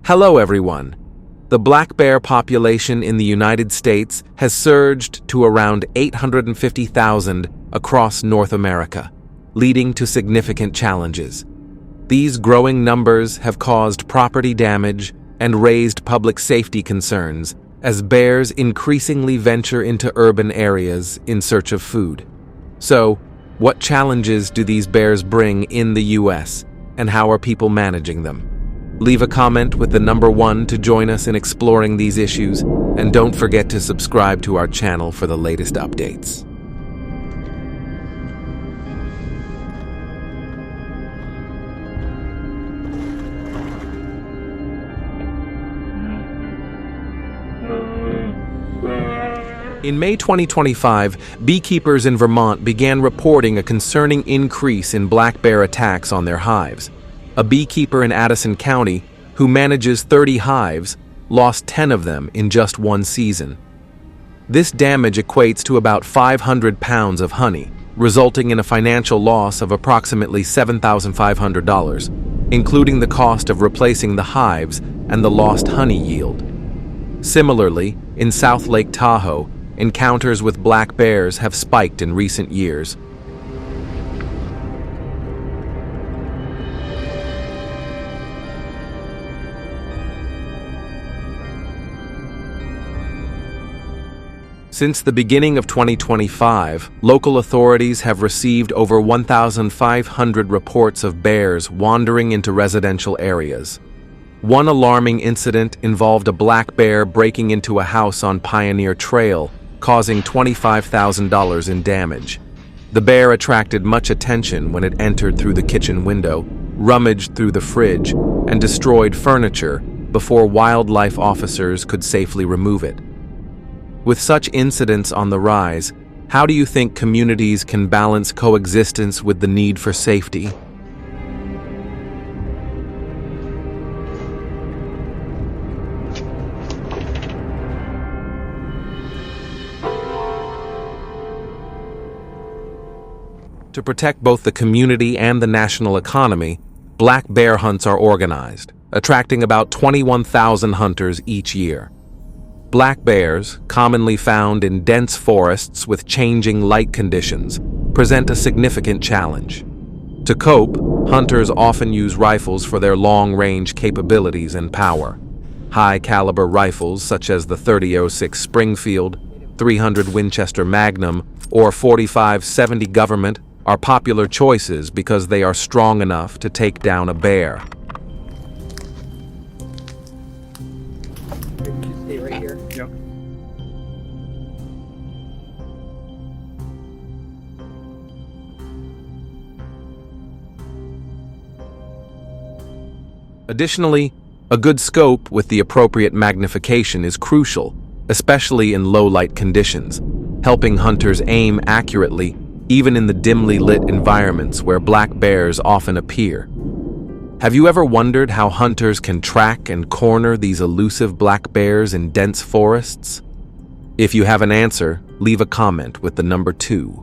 Hello everyone. The black bear population in the United States has surged to around 850,000 across North America, leading to significant challenges. These growing numbers have caused property damage and raised public safety concerns as bears increasingly venture into urban areas in search of food. So, what challenges do these bears bring in the US, and how are people managing them? Leave a comment with the number 1 to join us in exploring these issues, and don't forget to subscribe to our channel for the latest updates. In May 2025, beekeepers in Vermont began reporting a concerning increase in black bear attacks on their hives. A beekeeper in Addison County, who manages 30 hives, lost 10 of them in just one season. This damage equates to about 500 pounds of honey, resulting in a financial loss of approximately $7,500, including the cost of replacing the hives and the lost honey yield. Similarly, in South Lake Tahoe, encounters with black bears have spiked in recent years. Since the beginning of 2025, local authorities have received over 1,500 reports of bears wandering into residential areas. One alarming incident involved a black bear breaking into a house on Pioneer Trail, causing $25,000 in damage. The bear attracted much attention when it entered through the kitchen window, rummaged through the fridge, and destroyed furniture before wildlife officers could safely remove it. With such incidents on the rise, how do you think communities can balance coexistence with the need for safety? To protect both the community and the national economy, black bear hunts are organized, attracting about 21,000 hunters each year. Black bears, commonly found in dense forests with changing light conditions, present a significant challenge. To cope, hunters often use rifles for their long-range capabilities and power. High-caliber rifles such as the .30-06 Springfield, .300 Winchester Magnum, or .45-70 Government are popular choices because they are strong enough to take down a bear. Stay right here. Yep. Additionally, a good scope with the appropriate magnification is crucial, especially in low-light conditions, helping hunters aim accurately even in the dimly lit environments where black bears often appear. Have you ever wondered how hunters can track and corner these elusive black bears in dense forests? If you have an answer, leave a comment with the number 2.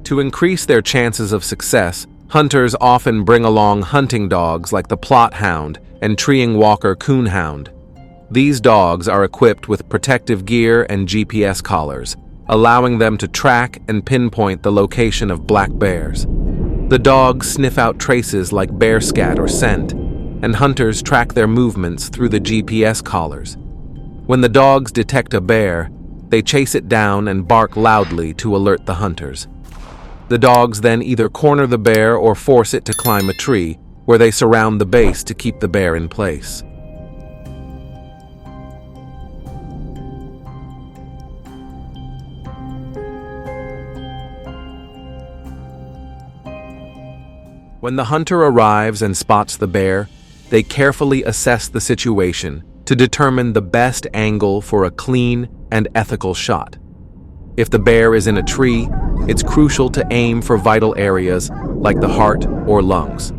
To increase their chances of success, hunters often bring along hunting dogs like the Plott Hound and Treeing Walker Coonhound. These dogs are equipped with protective gear and GPS collars, allowing them to track and pinpoint the location of black bears. The dogs sniff out traces like bear scat or scent, and hunters track their movements through the GPS collars. When the dogs detect a bear, they chase it down and bark loudly to alert the hunters. The dogs then either corner the bear or force it to climb a tree, where they surround the base to keep the bear in place. When the hunter arrives and spots the bear, they carefully assess the situation to determine the best angle for a clean and ethical shot. If the bear is in a tree, it's crucial to aim for vital areas like the heart or lungs.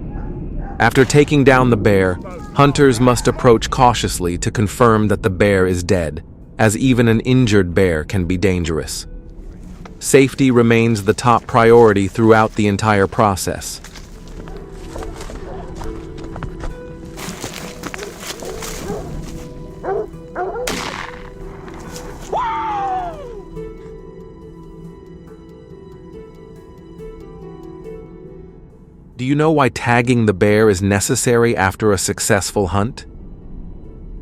After taking down the bear, hunters must approach cautiously to confirm that the bear is dead, as even an injured bear can be dangerous. safety remains the top priority throughout the entire process. Do you know why tagging the bear is necessary after a successful hunt?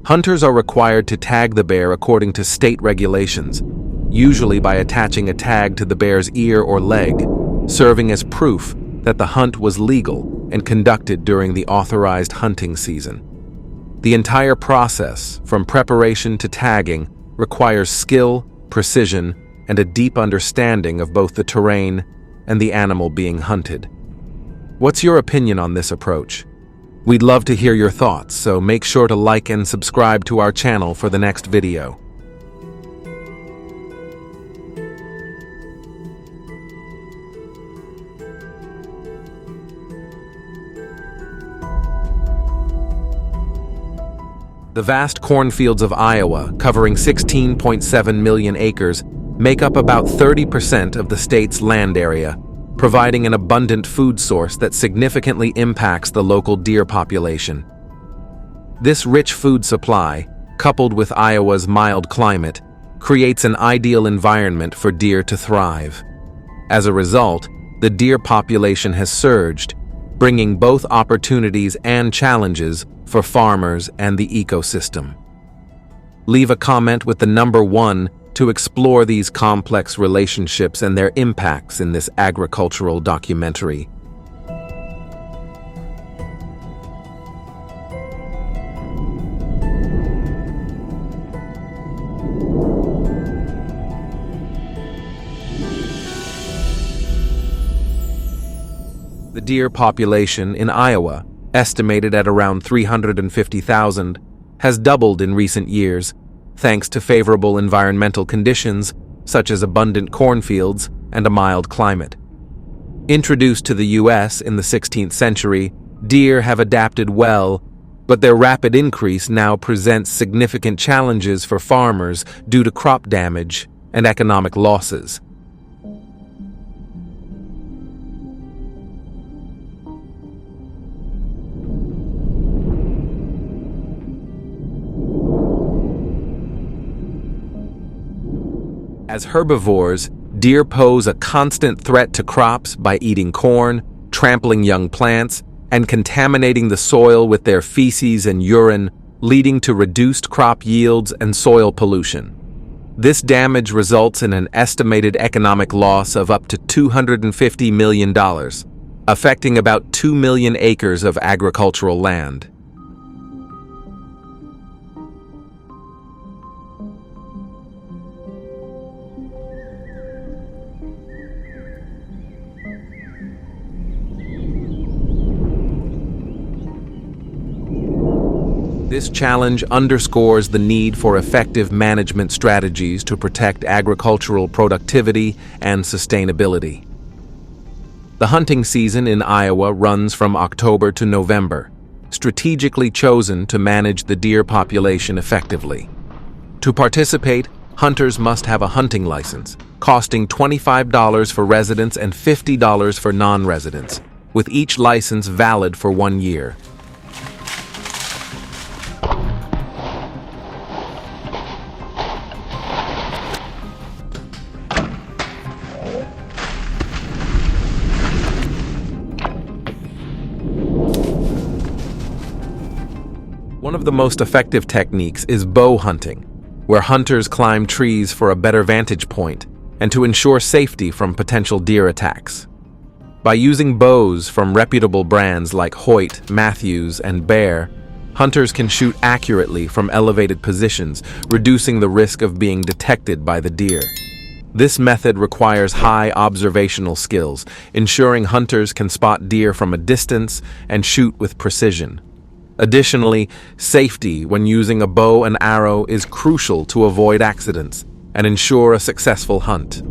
Hunters are required to tag the bear according to state regulations, usually by attaching a tag to the bear's ear or leg, serving as proof that the hunt was legal and conducted during the authorized hunting season. The entire process, from preparation to tagging, requires skill, precision, and a deep understanding of both the terrain and the animal being hunted. What's your opinion on this approach? We'd love to hear your thoughts, so make sure to like and subscribe to our channel for the next video. The vast cornfields of Iowa, covering 16.7 million acres, make up about 30% of the state's land area, providing an abundant food source that significantly impacts the local deer population. This rich food supply, coupled with Iowa's mild climate, creates an ideal environment for deer to thrive. As a result, the deer population has surged, bringing both opportunities and challenges for farmers and the ecosystem. Leave a comment with the number 1 to explore these complex relationships and their impacts in this agricultural documentary. The deer population in Iowa, estimated at around 350,000, has doubled in recent years, thanks to favorable environmental conditions such as abundant cornfields and a mild climate. Introduced to the U.S. in the 16th century, deer have adapted well, but their rapid increase now presents significant challenges for farmers due to crop damage and economic losses. As herbivores, deer pose a constant threat to crops by eating corn, trampling young plants, and contaminating the soil with their feces and urine, leading to reduced crop yields and soil pollution. This damage results in an estimated economic loss of up to $250 million, affecting about 2 million acres of agricultural land. This challenge underscores the need for effective management strategies to protect agricultural productivity and sustainability. The hunting season in Iowa runs from October to November, strategically chosen to manage the deer population effectively. To participate, hunters must have a hunting license, costing $25 for residents and $50 for non-residents, with each license valid for 1 year. One of the most effective techniques is bow hunting, where hunters climb trees for a better vantage point and to ensure safety from potential deer attacks. By using bows from reputable brands like Hoyt, Matthews, and Bear, hunters can shoot accurately from elevated positions, reducing the risk of being detected by the deer. This method requires high observational skills, ensuring hunters can spot deer from a distance and shoot with precision. Additionally, safety when using a bow and arrow is crucial to avoid accidents and ensure a successful hunt.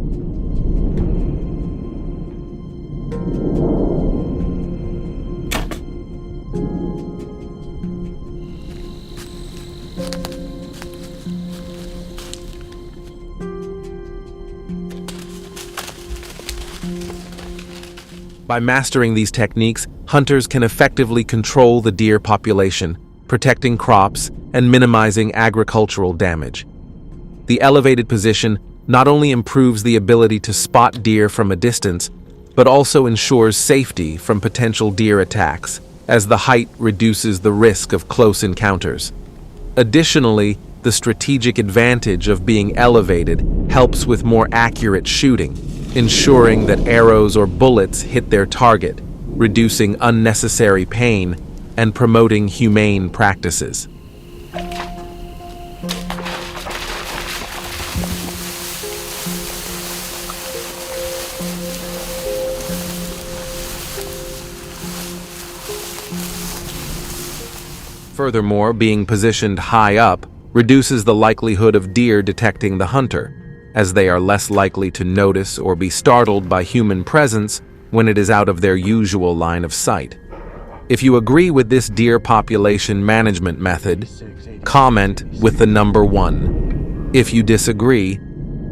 By mastering these techniques, hunters can effectively control the deer population, protecting crops and minimizing agricultural damage. The elevated position not only improves the ability to spot deer from a distance, but also ensures safety from potential deer attacks, as the height reduces the risk of close encounters. Additionally, the strategic advantage of being elevated helps with more accurate shooting, ensuring that arrows or bullets hit their target, reducing unnecessary pain and promoting humane practices. Furthermore, being positioned high up reduces the likelihood of deer detecting the hunter, as they are less likely to notice or be startled by human presence when it is out of their usual line of sight. If you agree with this deer population management method, comment with the number 1. If you disagree,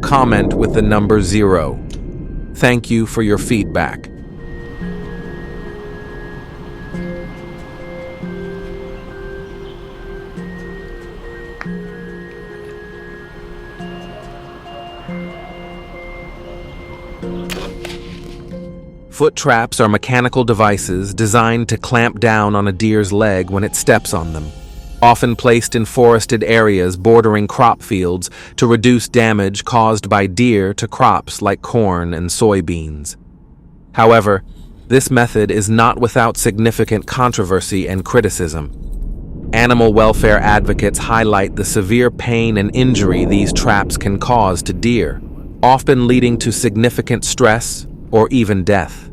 comment with the number 0. Thank you for your feedback. Foot traps are mechanical devices designed to clamp down on a deer's leg when it steps on them, often placed in forested areas bordering crop fields to reduce damage caused by deer to crops like corn and soybeans. However, this method is not without significant controversy and criticism. Animal welfare advocates highlight the severe pain and injury these traps can cause to deer, often leading to significant stress or even death.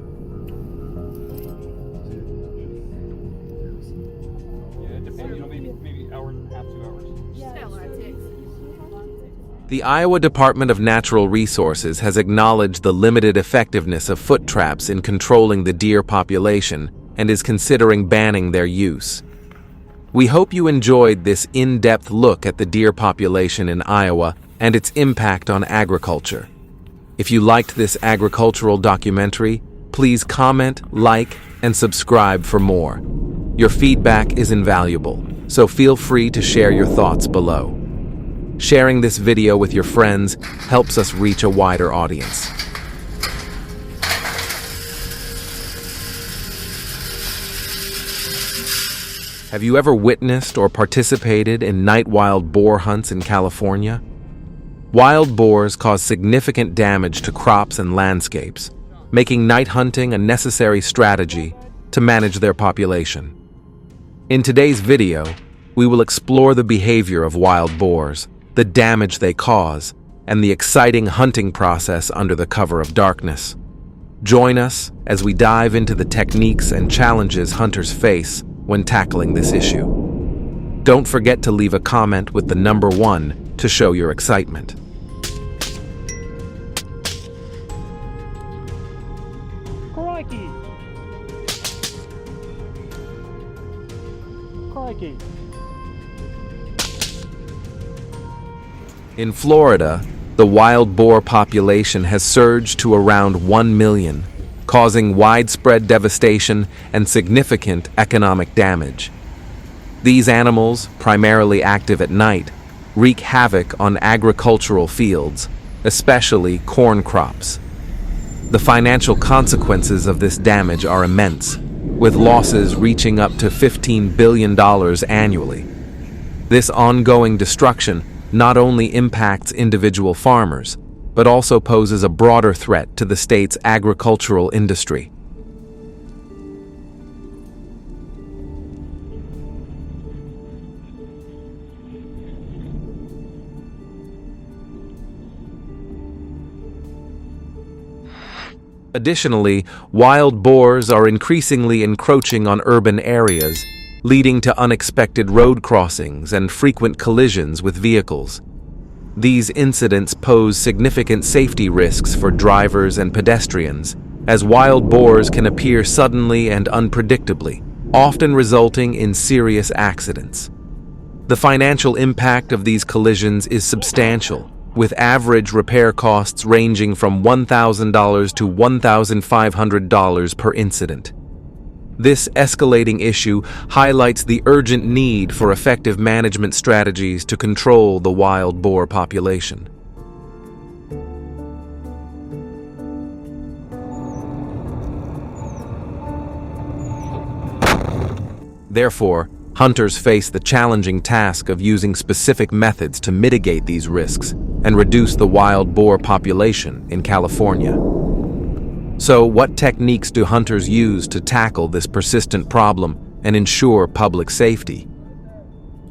The Iowa Department of Natural Resources has acknowledged the limited effectiveness of foot traps in controlling the deer population and is considering banning their use. We hope you enjoyed this in-depth look at the deer population in Iowa and its impact on agriculture. If you liked this agricultural documentary, please comment, like, and subscribe for more. Your feedback is invaluable, so feel free to share your thoughts below. Sharing this video with your friends helps us reach a wider audience. Have you ever witnessed or participated in night wild boar hunts in California? Wild boars cause significant damage to crops and landscapes, making night hunting a necessary strategy to manage their population. In today's video, we will explore the behavior of wild boars, the damage they cause, and the exciting hunting process under the cover of darkness. Join us as we dive into the techniques and challenges hunters face when tackling this issue. Don't forget to leave a comment with the number 1 to show your excitement. Crikey! Crikey! In Florida, the wild boar population has surged to around 1 million, causing widespread devastation and significant economic damage. These animals, primarily active at night, wreak havoc on agricultural fields, especially corn crops. The financial consequences of this damage are immense, with losses reaching up to $15 billion annually. This ongoing destruction not only impacts individual farmers, but also poses a broader threat to the state's agricultural industry. Additionally, wild boars are increasingly encroaching on urban areas, leading to unexpected road crossings and frequent collisions with vehicles. These incidents pose significant safety risks for drivers and pedestrians, as wild boars can appear suddenly and unpredictably, often resulting in serious accidents. The financial impact of these collisions is substantial, with average repair costs ranging from $1,000 to $1,500 per incident. This escalating issue highlights the urgent need for effective management strategies to control the wild boar population. Therefore, hunters face the challenging task of using specific methods to mitigate these risks and reduce the wild boar population in California. So, what techniques do hunters use to tackle this persistent problem and ensure public safety?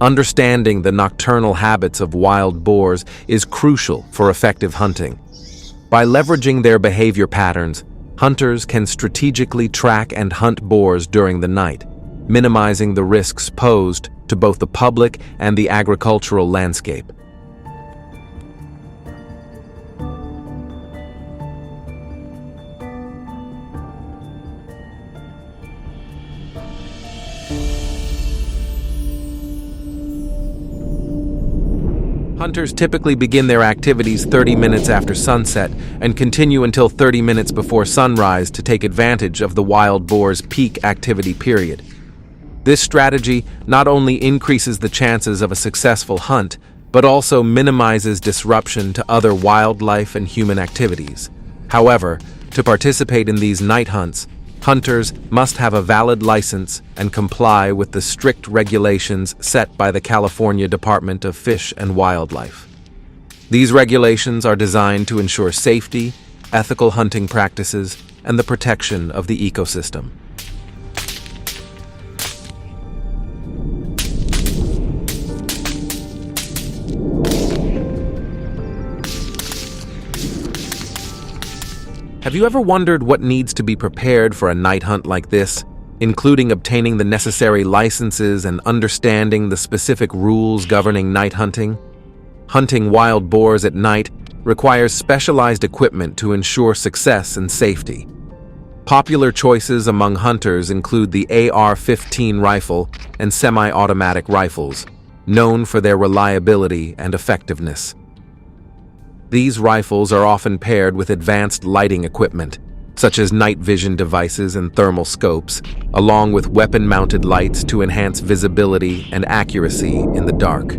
Understanding the nocturnal habits of wild boars is crucial for effective hunting. By leveraging their behavior patterns, hunters can strategically track and hunt boars during the night, minimizing the risks posed to both the public and the agricultural landscape. Hunters typically begin their activities 30 minutes after sunset and continue until 30 minutes before sunrise to take advantage of the wild boar's peak activity period. This strategy not only increases the chances of a successful hunt, but also minimizes disruption to other wildlife and human activities. However, to participate in these night hunts, hunters must have a valid license and comply with the strict regulations set by the California Department of Fish and Wildlife. These regulations are designed to ensure safety, ethical hunting practices, and the protection of the ecosystem. Have you ever wondered what needs to be prepared for a night hunt like this, including obtaining the necessary licenses and understanding the specific rules governing night hunting? Hunting wild boars at night requires specialized equipment to ensure success and safety. Popular choices among hunters include the AR-15 rifle and semi-automatic rifles, known for their reliability and effectiveness. These rifles are often paired with advanced lighting equipment, such as night vision devices and thermal scopes, along with weapon-mounted lights to enhance visibility and accuracy in the dark.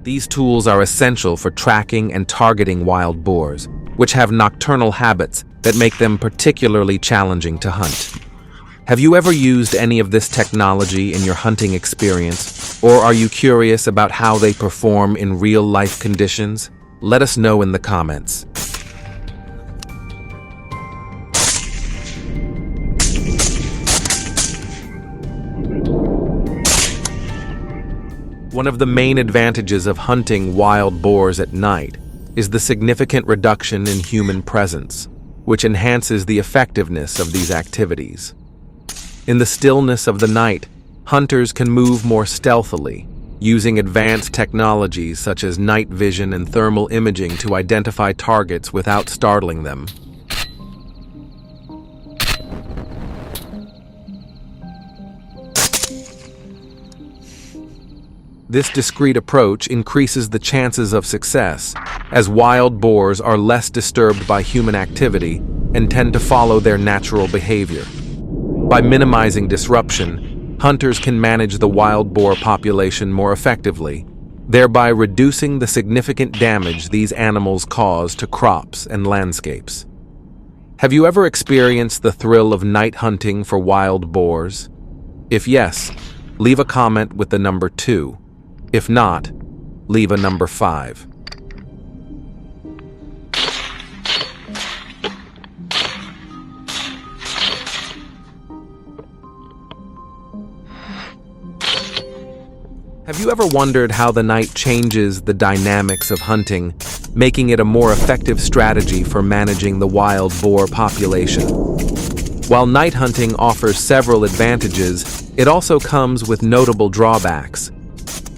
These tools are essential for tracking and targeting wild boars, which have nocturnal habits that make them particularly challenging to hunt. Have you ever used any of this technology in your hunting experience, or are you curious about how they perform in real-life conditions? Let us know in the comments. One of the main advantages of hunting wild boars at night is the significant reduction in human presence, which enhances the effectiveness of these activities. In the stillness of the night, hunters can move more stealthily, using advanced technologies such as night vision and thermal imaging to identify targets without startling them. This discreet approach increases the chances of success, as wild boars are less disturbed by human activity and tend to follow their natural behavior. By minimizing disruption, hunters can manage the wild boar population more effectively, thereby reducing the significant damage these animals cause to crops and landscapes. Have you ever experienced the thrill of night hunting for wild boars? If yes, leave a comment with the number 2. If not, leave a number 5. Have you ever wondered how the night changes the dynamics of hunting, making it a more effective strategy for managing the wild boar population? While night hunting offers several advantages, it also comes with notable drawbacks.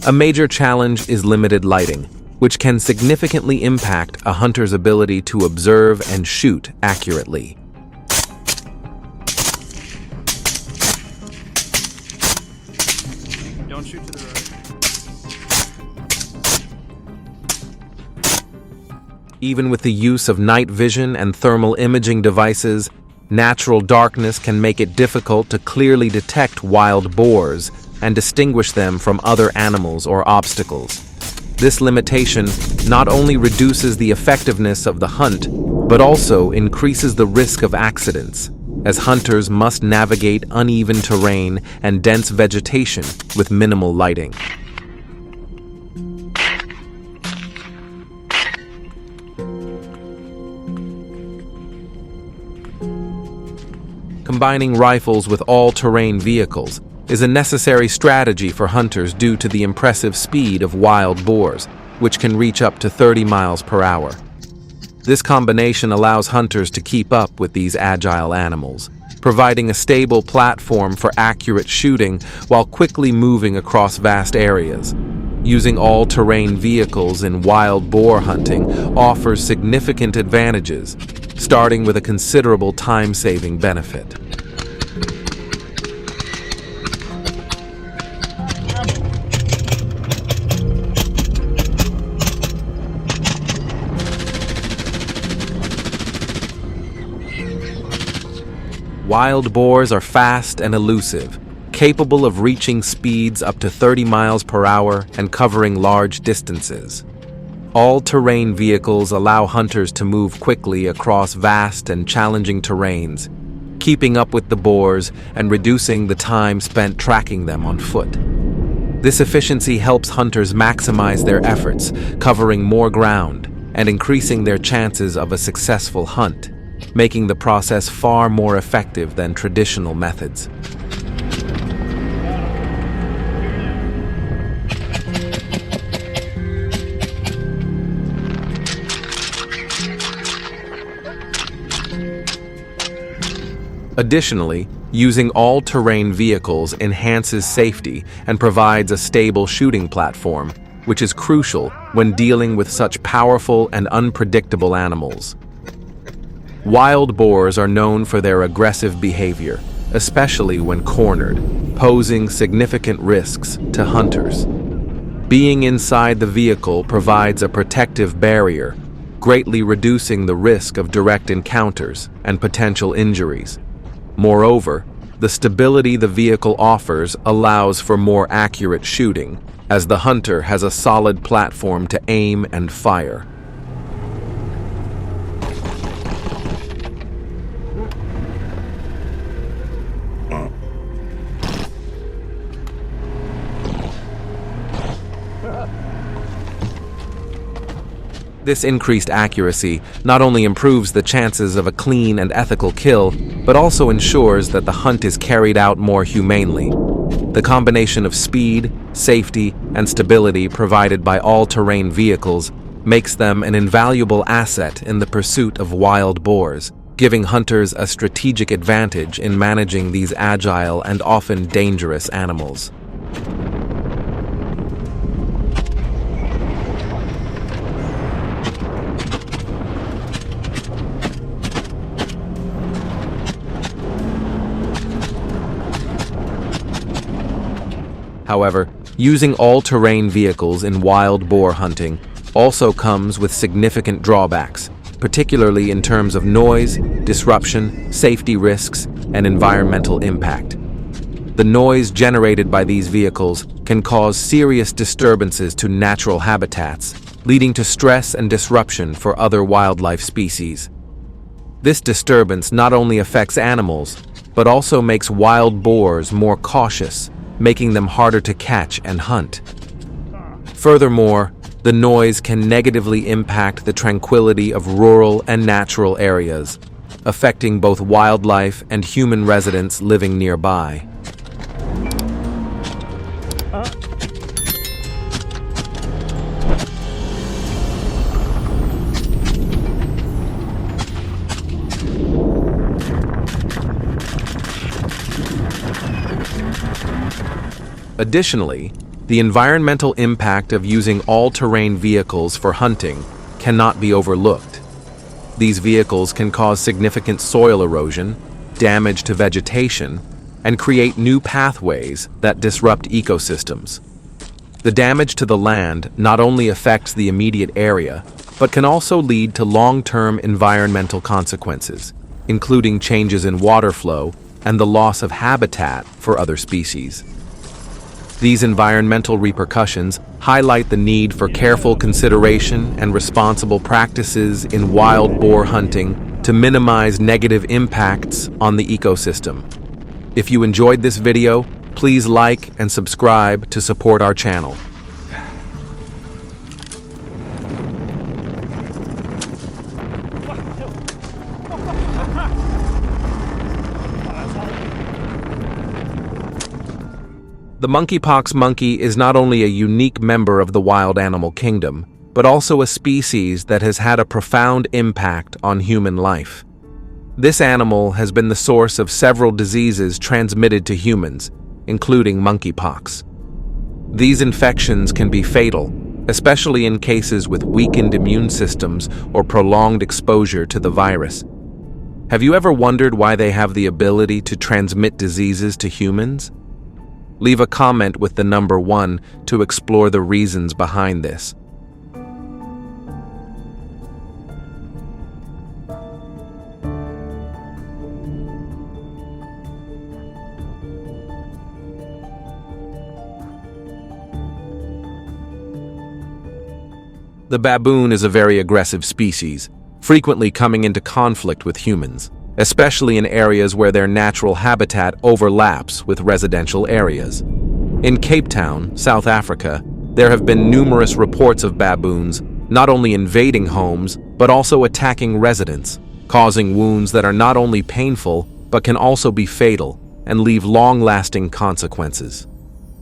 A major challenge is limited lighting, which can significantly impact a hunter's ability to observe and shoot accurately. Don't shoot to the right. Even with the use of night vision and thermal imaging devices, natural darkness can make it difficult to clearly detect wild boars and distinguish them from other animals or obstacles. This limitation not only reduces the effectiveness of the hunt, but also increases the risk of accidents, as hunters must navigate uneven terrain and dense vegetation with minimal lighting. Combining rifles with all-terrain vehicles is a necessary strategy for hunters due to the impressive speed of wild boars, which can reach up to 30 miles per hour. This combination allows hunters to keep up with these agile animals, providing a stable platform for accurate shooting while quickly moving across vast areas. Using all-terrain vehicles in wild boar hunting offers significant advantages, starting with a considerable time-saving benefit. Wild boars are fast and elusive, capable of reaching speeds up to 30 miles per hour and covering large distances. All-terrain vehicles allow hunters to move quickly across vast and challenging terrains, keeping up with the boars and reducing the time spent tracking them on foot. This efficiency helps hunters maximize their efforts, covering more ground and increasing their chances of a successful hunt, making the process far more effective than traditional methods. Additionally, using all-terrain vehicles enhances safety and provides a stable shooting platform, which is crucial when dealing with such powerful and unpredictable animals. Wild boars are known for their aggressive behavior, especially when cornered, posing significant risks to hunters. Being inside the vehicle provides a protective barrier, greatly reducing the risk of direct encounters and potential injuries. Moreover, the stability the vehicle offers allows for more accurate shooting, as the hunter has a solid platform to aim and fire. This increased accuracy not only improves the chances of a clean and ethical kill, but also ensures that the hunt is carried out more humanely. The combination of speed, safety, and stability provided by all-terrain vehicles makes them an invaluable asset in the pursuit of wild boars, giving hunters a strategic advantage in managing these agile and often dangerous animals. However, using all-terrain vehicles in wild boar hunting also comes with significant drawbacks, particularly in terms of noise, disruption, safety risks, and environmental impact. The noise generated by these vehicles can cause serious disturbances to natural habitats, leading to stress and disruption for other wildlife species. This disturbance not only affects animals, but also makes wild boars more cautious, making them harder to catch and hunt. Furthermore, the noise can negatively impact the tranquility of rural and natural areas, affecting both wildlife and human residents living nearby. Additionally, The environmental impact of using all-terrain vehicles for hunting cannot be overlooked. These vehicles can cause significant soil erosion, damage to vegetation, and create new pathways that disrupt ecosystems. The damage to the land not only affects the immediate area, but can also lead to long-term environmental consequences, including changes in water flow and the loss of habitat for other species. These environmental repercussions highlight the need for careful consideration and responsible practices in wild boar hunting to minimize negative impacts on the ecosystem. If you enjoyed this video, please like and subscribe to support our channel. The monkeypox monkey is not only a unique member of the wild animal kingdom, but also a species that has had a profound impact on human life. This animal has been the source of several diseases transmitted to humans, including monkeypox. These infections can be fatal, especially in cases with weakened immune systems or prolonged exposure to the virus. Have you ever wondered why they have the ability to transmit diseases to humans? Leave a comment with the number 1 to explore the reasons behind this. The baboon is a very aggressive species, frequently coming into conflict with humans, especially in areas where their natural habitat overlaps with residential areas. In Cape Town, South Africa, there have been numerous reports of baboons not only invading homes, but also attacking residents, causing wounds that are not only painful, but can also be fatal and leave long-lasting consequences.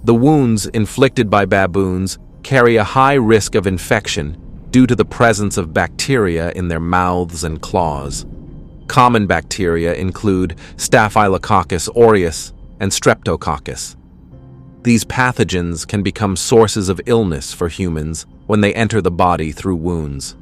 The wounds inflicted by baboons carry a high risk of infection due to the presence of bacteria in their mouths and claws. Common bacteria include Staphylococcus aureus and Streptococcus. These pathogens can become sources of illness for humans when they enter the body through wounds.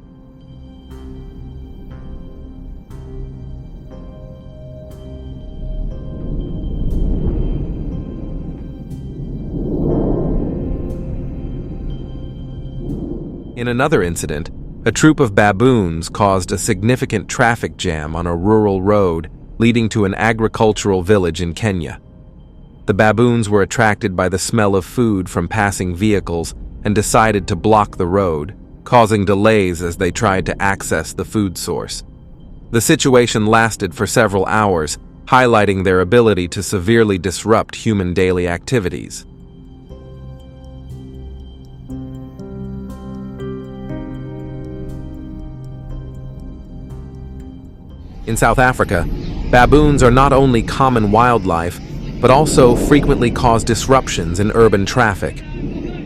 In another incident, a troop of baboons caused a significant traffic jam on a rural road leading to an agricultural village in Kenya. The baboons were attracted by the smell of food from passing vehicles and decided to block the road, causing delays as they tried to access the food source. The situation lasted for several hours, highlighting their ability to severely disrupt human daily activities. In South Africa, baboons are not only common wildlife, but also frequently cause disruptions in urban traffic.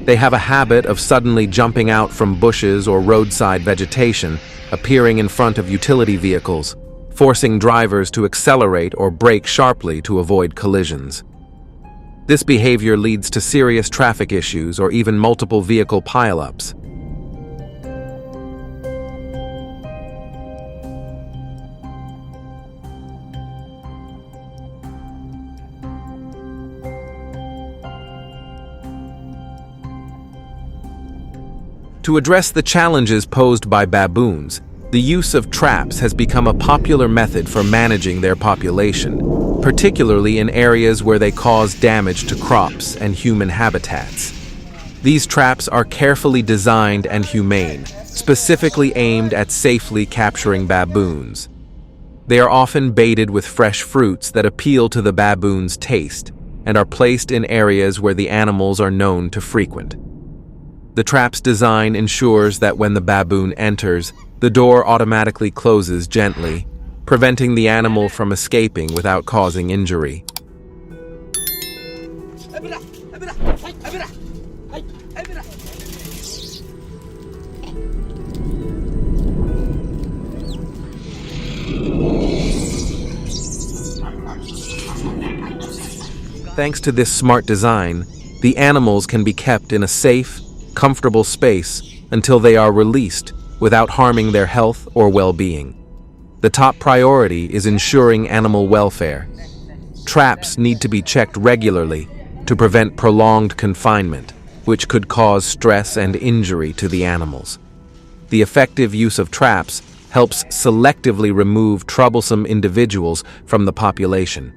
They have a habit of suddenly jumping out from bushes or roadside vegetation, appearing in front of utility vehicles, forcing drivers to accelerate or brake sharply to avoid collisions. This behavior leads to serious traffic issues or even multiple vehicle pileups. To address the challenges posed by baboons, the use of traps has become a popular method for managing their population, particularly in areas where they cause damage to crops and human habitats. These traps are carefully designed and humane, specifically aimed at safely capturing baboons. They are often baited with fresh fruits that appeal to the baboon's taste and are placed in areas where the animals are known to frequent. The trap's design ensures that when the baboon enters, the door automatically closes gently, preventing the animal from escaping without causing injury. Thanks to this smart design, The animals can be kept in a safe, comfortable space until they are released without harming their health or well-being. The top priority is ensuring animal welfare. Traps need to be checked regularly to prevent prolonged confinement, which could cause stress and injury to the animals. The effective use of traps helps selectively remove troublesome individuals from the population.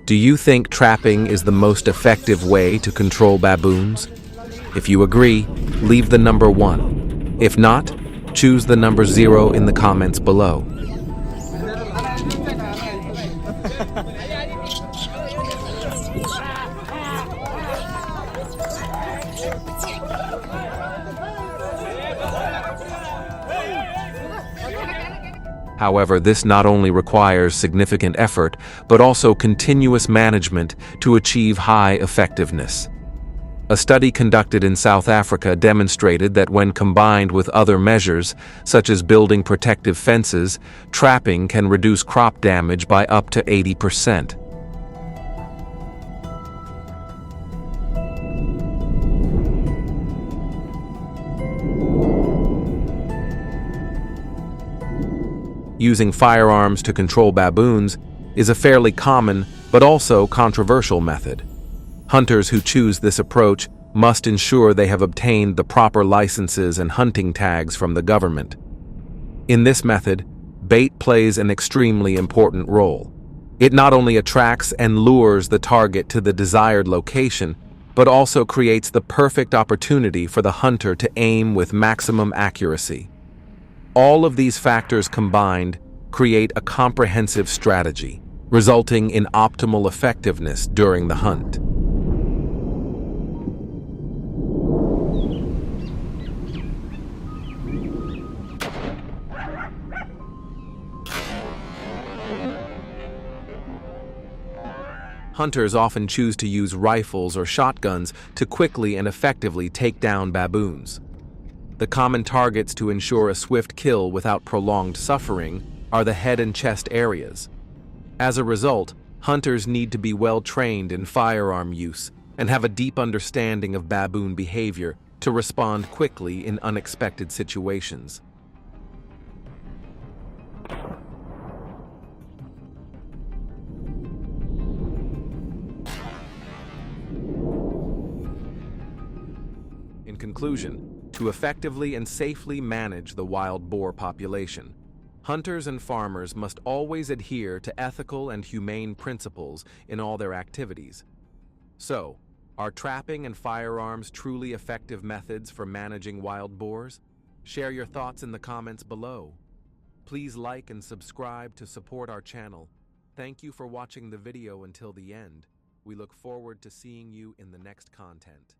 Do you think trapping is the most effective way to control baboons? If you agree, leave the number 1. If not, choose the number 0 in the comments below. However, this not only requires significant effort, but also continuous management to achieve high effectiveness. A study conducted in South Africa demonstrated that when combined with other measures, such as building protective fences, trapping can reduce crop damage by up to 80%. Using firearms to control baboons is a fairly common but also controversial method. Hunters who choose this approach must ensure they have obtained the proper licenses and hunting tags from the government. In this method, bait plays an extremely important role. It not only attracts and lures the target to the desired location, but also creates the perfect opportunity for the hunter to aim with maximum accuracy. All of these factors combined create a comprehensive strategy, resulting in optimal effectiveness during the hunt. Hunters often choose to use rifles or shotguns to quickly and effectively take down baboons. The common targets to ensure a swift kill without prolonged suffering are the head and chest areas. As a result, hunters need to be well trained in firearm use and have a deep understanding of baboon behavior to respond quickly in unexpected situations. In conclusion, to effectively and safely manage the wild boar population, hunters and farmers must always adhere to ethical and humane principles in all their activities. So, are trapping and firearms truly effective methods for managing wild boars? Share your thoughts in the comments below. Please like and subscribe to support our channel. Thank you for watching the video until the end. We look forward to seeing you in the next content.